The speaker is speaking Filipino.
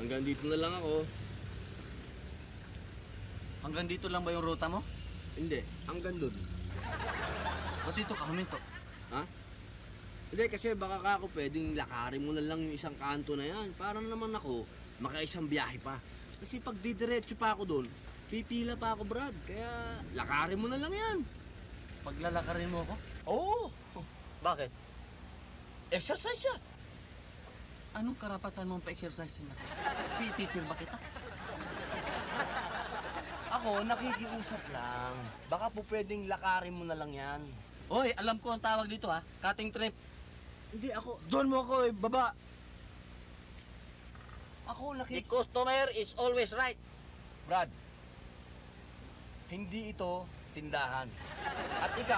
Hanggang dito na lang ako. Hanggang dito lang ba yung ruta mo? Hindi, hanggang dun. Ba't dito ka huminto? Ha? Hindi, kasi baka ka ako pwedeng lakarin mo na lang yung isang kanto na yan. Para naman ako, makaisang biyahe pa. Kasi pag didiretso pa ako doon, pipila pa ako, Brad. Kaya lakarin mo na lang yan. Paglalakarin mo ako? Oo. Bakit? Exercise yan. Anong karapatan mong pa-exercise na? Teacher ba kita? Ako, nakikiusap lang. Baka po pwedeng lakarin mo na lang yan. Hoy, alam ko ang tawag dito ha. Cutting trip. Hindi ako. Doon mo ako, baba. Ako, The customer is always right. Brad, hindi ito tindahan. At ikaw,